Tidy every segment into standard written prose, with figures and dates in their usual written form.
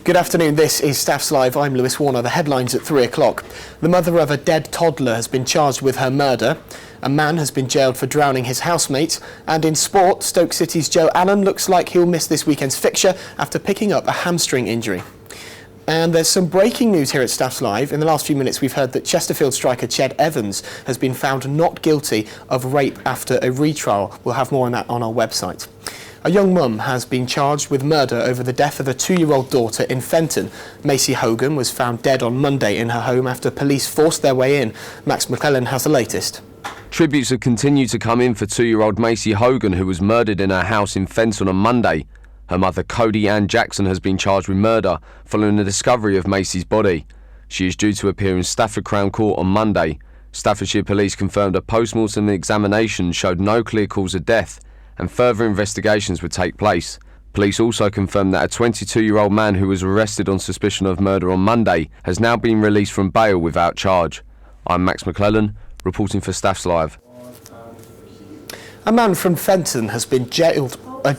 Good afternoon, this is StaffsLive. I'm Lewis Warner. The headlines at 3 o'clock. The mother of a dead toddler has been charged with her murder. A man has been jailed for drowning his housemate. And in sport, Stoke City's Joe Allen looks like he'll miss this weekend's fixture after picking up a hamstring injury. And there's some breaking news here at StaffsLive. In the last few minutes, we've heard that Chesterfield striker Ched Evans has been found not guilty of rape after a retrial. We'll have more on that on our website. A young mum has been charged with murder over the death of a 2-year-old daughter in Fenton. Macy Hogan was found dead on Monday in her home after police forced their way in. Max McClellan has the latest. Tributes have continued to come in for 2-year-old Macy Hogan, who was murdered in her house in Fenton on Monday. Her mother, Cody Ann Jackson, has been charged with murder following the discovery of Macy's body. She is due to appear in Stafford Crown Court on Monday. Staffordshire Police confirmed a post-mortem examination showed no clear cause of death, and further investigations would take place. Police also confirmed that a 22-year-old man who was arrested on suspicion of murder on Monday has now been released from bail without charge. I'm Max McClellan, reporting for StaffsLive. A man from Fenton has been jailed. A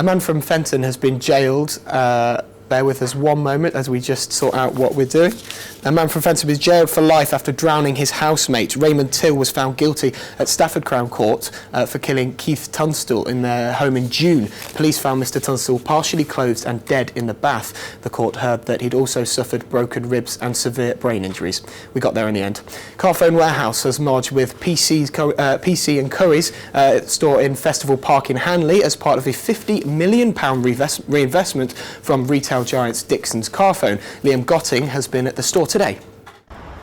man from Fenton has been jailed. Bear with us one moment as we just sort out what we're doing. A man from Fenton was jailed for life after drowning his housemate. Raymond Till was found guilty at Stafford Crown Court for killing Keith Tunstall in their home in June. Police found Mr Tunstall partially clothed and dead in the bath. The court heard that he'd also suffered broken ribs and severe brain injuries. We got there in the end. Carphone Warehouse has merged with PC and Curry's store in Festival Park in Hanley as part of a £50 million reinvestment from retail giants Dixon's Carphone. Liam Gotting has been at the store today.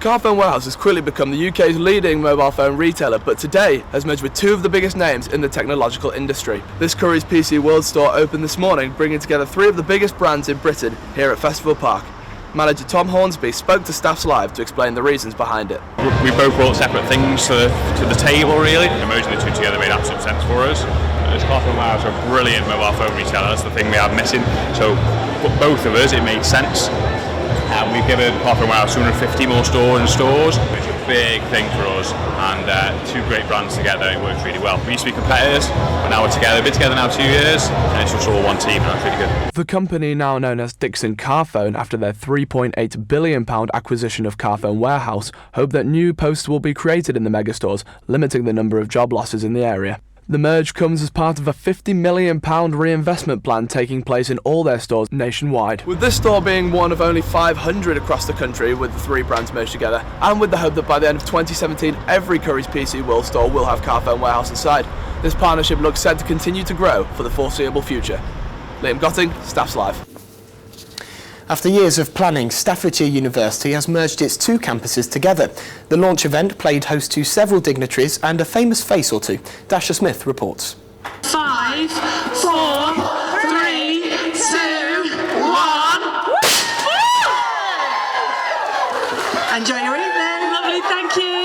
Carphone Warehouse has quickly become the UK's leading mobile phone retailer, but today has merged with two of the biggest names in the technological industry. This Curry's PC World store opened this morning, bringing together three of the biggest brands in Britain here at Festival Park. Manager Tom Hornsby spoke to StaffsLive to explain the reasons behind it. We both brought separate things to the table, really. Merging the two together made absolute sense for us. As Carphone Warehouse are a brilliant mobile phone retailer, that's the thing we are missing. So for both of us, it made sense. We've given Carphone Warehouse 250 more stores. It's a big thing for us, and two great brands together, it works really well. We used to be competitors, but now we're together. We've been together now 2 years, and it's just all one team, and that's really good. The company, now known as Dixon Carphone, after their £3.8 billion acquisition of Carphone Warehouse, hope that new posts will be created in the megastores, limiting the number of job losses in the area. The merge comes as part of a £50 million reinvestment plan taking place in all their stores nationwide. With this store being one of only 500 across the country with the three brands merged together, and with the hope that by the end of 2017 every Curry's PC World store will have Carphone Warehouse inside, this partnership looks set to continue to grow for the foreseeable future. Liam Gotting, StaffsLive. After years of planning, Staffordshire University has merged its two campuses together. The launch event played host to several dignitaries and a famous face or two. Dasha Smith reports. 5, 4, 3, 2, 1. Enjoy your evening. Lovely, thank you.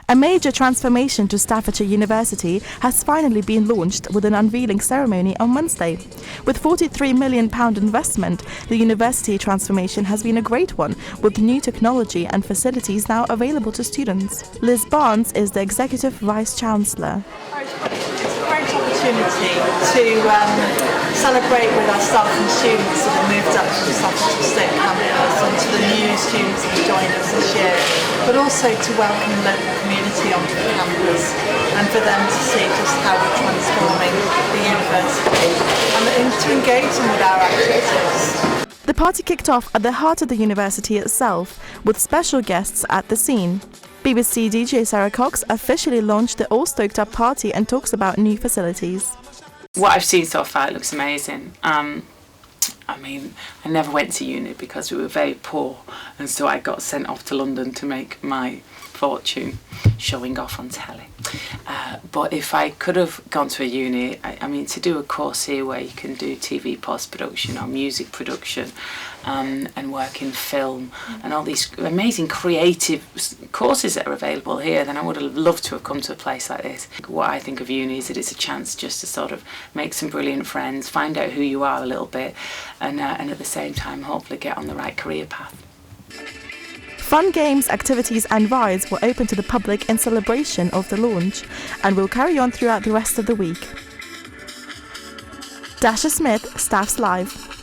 A major transformation to Staffordshire University has finally been launched with an unveiling ceremony on Wednesday. With £43 million investment, the university transformation has been a great one, with new technology and facilities now available to students. Liz Barnes is the Executive Vice-Chancellor. It's a great opportunity to celebrate with our staff and students that have moved up to the Staffordshire State campus and to the new students that have joined us this year, but also to welcome the local community onto the campus and for them to see just how we're transforming the university and to engage them with our activities. The party kicked off at the heart of the university itself, with special guests at the scene. BBC DJ Sarah Cox officially launched the All Stoked Up party and talks about new facilities. What I've seen so far, it looks amazing. I never went to uni because we were very poor, and so I got sent off to London to make my fortune showing off on telly. But if I could have gone to a uni, to do a course here where you can do TV post-production or music production and work in film and all these amazing creative courses that are available here, then I would have loved to have come to a place like this. What I think of uni is that it's a chance just to sort of make some brilliant friends, find out who you are a little bit, and at the same time hopefully get on the right career path. Fun games, activities and rides were open to the public in celebration of the launch and will carry on throughout the rest of the week. Dasha Smith, StaffsLive.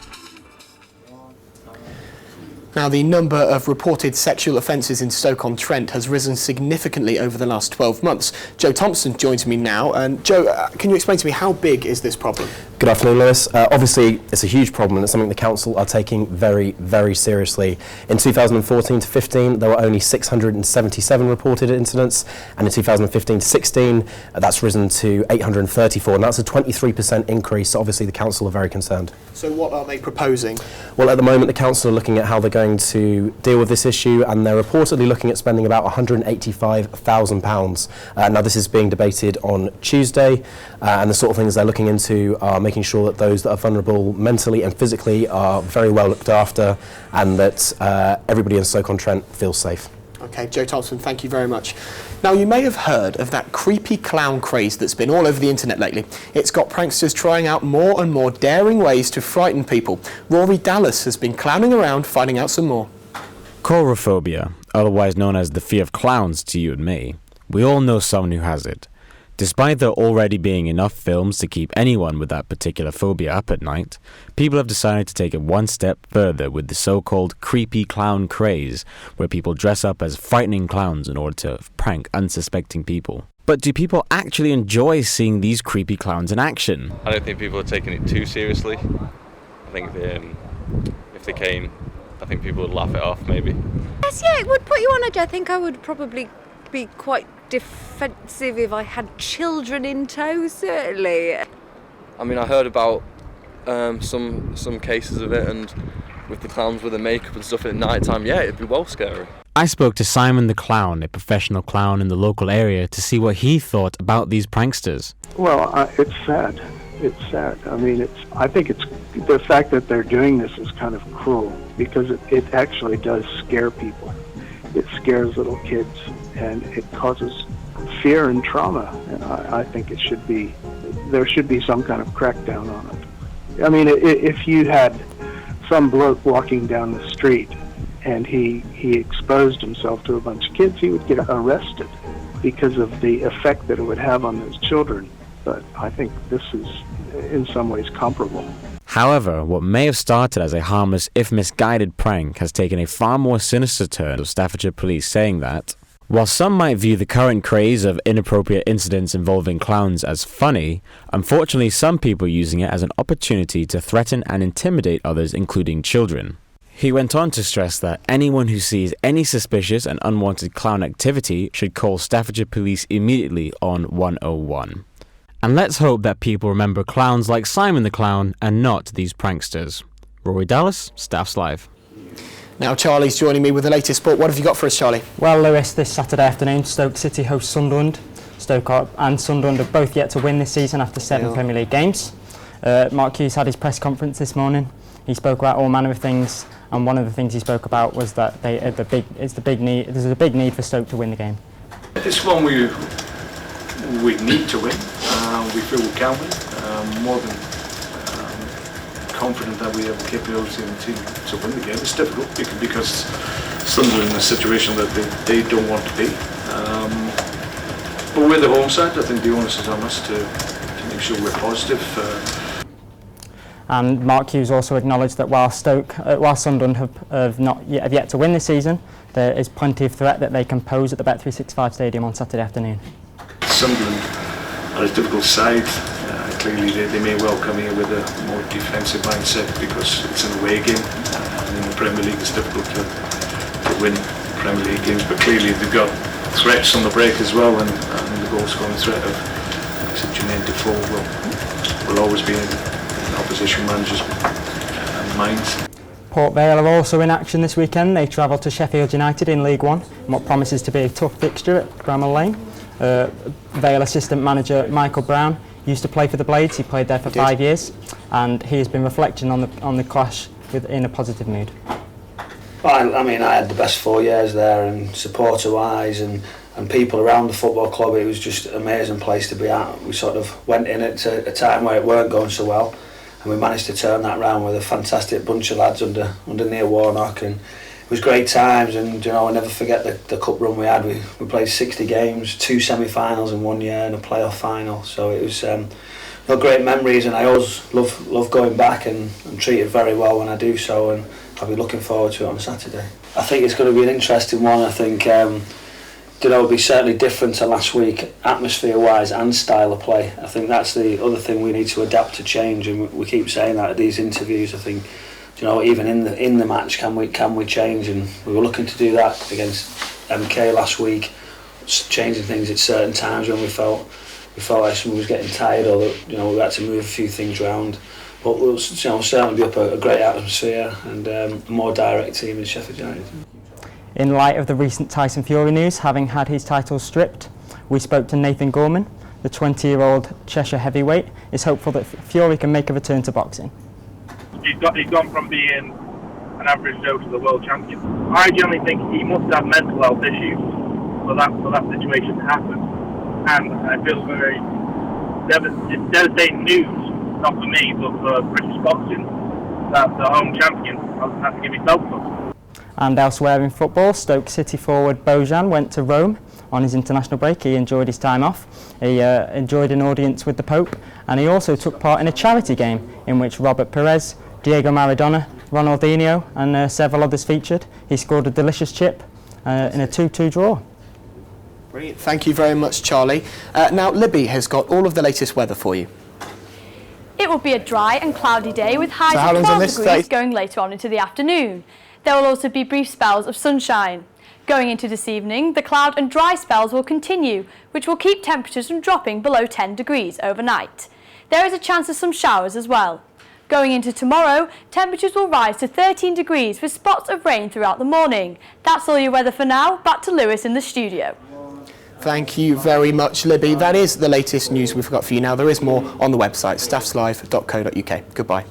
Now, the number of reported sexual offences in Stoke-on-Trent has risen significantly over the last 12 months. Joe Thompson joins me now. And Joe, can you explain to me how big is this problem? Good afternoon, Lewis. Obviously, it's a huge problem and it's something the council are taking very, very seriously. In 2014 to 15, there were only 677 reported incidents, and in 2015 to 16, that's risen to 834, and that's a 23% increase. So obviously, the council are very concerned. So what are they proposing? Well, at the moment, the council are looking at how they're going to deal with this issue, and they're reportedly looking at spending about £185,000. Now, this is being debated on Tuesday, and the sort of things they're looking into are making sure that those that are vulnerable mentally and physically are very well looked after, and that everybody in Stoke-on-Trent feels safe. OK, Joe Thompson, thank you very much. Now, you may have heard of that creepy clown craze that's been all over the internet lately. It's got pranksters trying out more and more daring ways to frighten people. Rory Dallas has been clowning around, finding out some more. Coulrophobia, otherwise known as the fear of clowns to you and me. We all know someone who has it. Despite there already being enough films to keep anyone with that particular phobia up at night, people have decided to take it one step further with the so-called creepy clown craze, where people dress up as frightening clowns in order to prank unsuspecting people. But do people actually enjoy seeing these creepy clowns in action? I don't think people are taking it too seriously. I think if they came, I think people would laugh it off, maybe. Yes, yeah, it would put you on edge. I think I would probably be quite defensive if I had children in tow, certainly. I mean, I heard about some cases of it, and with the clowns with the makeup and stuff at night time, yeah, it'd be well scary. I spoke to Simon the Clown, a professional clown in the local area, to see what he thought about these pranksters. Well, it's sad. It's sad. I mean, I think it's the fact that they're doing this is kind of cruel, because it actually does scare people. It scares little kids, and it causes fear and trauma. And I think there should be some kind of crackdown on it. I mean, if you had some bloke walking down the street and he exposed himself to a bunch of kids, he would get arrested because of the effect that it would have on those children. But I think this is in some ways comparable. However, what may have started as a harmless, if misguided prank has taken a far more sinister turn, with Staffordshire Police saying that, while some might view the current craze of inappropriate incidents involving clowns as funny, unfortunately some people are using it as an opportunity to threaten and intimidate others, including children. He went on to stress that anyone who sees any suspicious and unwanted clown activity should call Staffordshire Police immediately on 101. And let's hope that people remember clowns like Simon the Clown and not these pranksters. Rory Dallas, StaffsLive. Now Charlie's joining me with the latest sport. What have you got for us, Charlie? Well, Lewis, this Saturday afternoon, Stoke City host Sunderland. Stoke and Sunderland have both yet to win this season after 7 Premier League games. Mark Hughes had his press conference this morning. He spoke about all manner of things, and one of the things he spoke about was that there's a big need for Stoke to win the game. This one we need to win. We feel we can win. More than confident that we have the capability in the team to win the game. It's difficult because Sunderland are in a situation that they don't want to be. But we're the home side. I think the onus is on us to make sure we're positive. And Mark Hughes also acknowledged that while Sunderland have yet to win this season, there is plenty of threat that they can pose at the Bet365 Stadium on Saturday afternoon. Sunderland are a difficult side. Clearly they may well come here with a more defensive mindset because it's an away game. And in the Premier League it's difficult to win Premier League games, but clearly they've got threats on the break as well, and the goal scoring threat of Jermaine Defoe will always be in opposition managers' minds. Port Vale are also in action this weekend. They travel to Sheffield United in League One, in what promises to be a tough fixture at Bramall Lane. Vale assistant manager Michael Brown used to play for the Blades. He played there for 5 years, and he has been reflecting on the clash in a positive mood. Well, I mean, I had the best 4 years there, and supporter-wise and people around the football club, it was just an amazing place to be at. We sort of went in at a time where it weren't going so well, and we managed to turn that round with a fantastic bunch of lads under Neil Warnock, and it was great times. And I'll never forget the cup run we had. We played 60 games, 2 semi-finals in 1 year and a playoff final, so it was great memories, and I always love going back, and I'm treated very well when I do so, and I'll be looking forward to it on Saturday. I think it's going to be an interesting one. I think it'll be certainly different to last week, atmosphere-wise and style of play. I think that's the other thing we need to adapt to change, and we keep saying that at these interviews. I think, even in the match, can we change? And we were looking to do that against MK last week, changing things at certain times when we felt like someone was getting tired, or that we had to move a few things around. But we'll certainly be up a great atmosphere and a more direct team in Sheffield United. In light of the recent Tyson Fury news, having had his title stripped, we spoke to Nathan Gorman. The 20-year-old Cheshire heavyweight is hopeful that Fury can make a return to boxing. He's gone from being an average Joe to the world champion. I generally think he must have mental health issues for that situation to happen. And I feel very devastating news, not for me, but for British boxing, that the home champion has to give himself up. And elsewhere in football, Stoke City forward Bojan went to Rome on his international break. He enjoyed his time off. He enjoyed an audience with the Pope, and he also took part in a charity game in which Robert Perez, Diego Maradona, Ronaldinho and several others featured. He scored a delicious chip in a 2-2 draw. Brilliant. Thank you very much, Charlie. Now, Libby has got all of the latest weather for you. It will be a dry and cloudy day with highs of 12 degrees going later on into the afternoon. There will also be brief spells of sunshine. Going into this evening, the cloud and dry spells will continue, which will keep temperatures from dropping below 10 degrees overnight. There is a chance of some showers as well. Going into tomorrow, temperatures will rise to 13 degrees with spots of rain throughout the morning. That's all your weather for now. Back to Lewis in the studio. Thank you very much, Libby. That is the latest news we've got for you now. There is more on the website, staffslive.co.uk. Goodbye.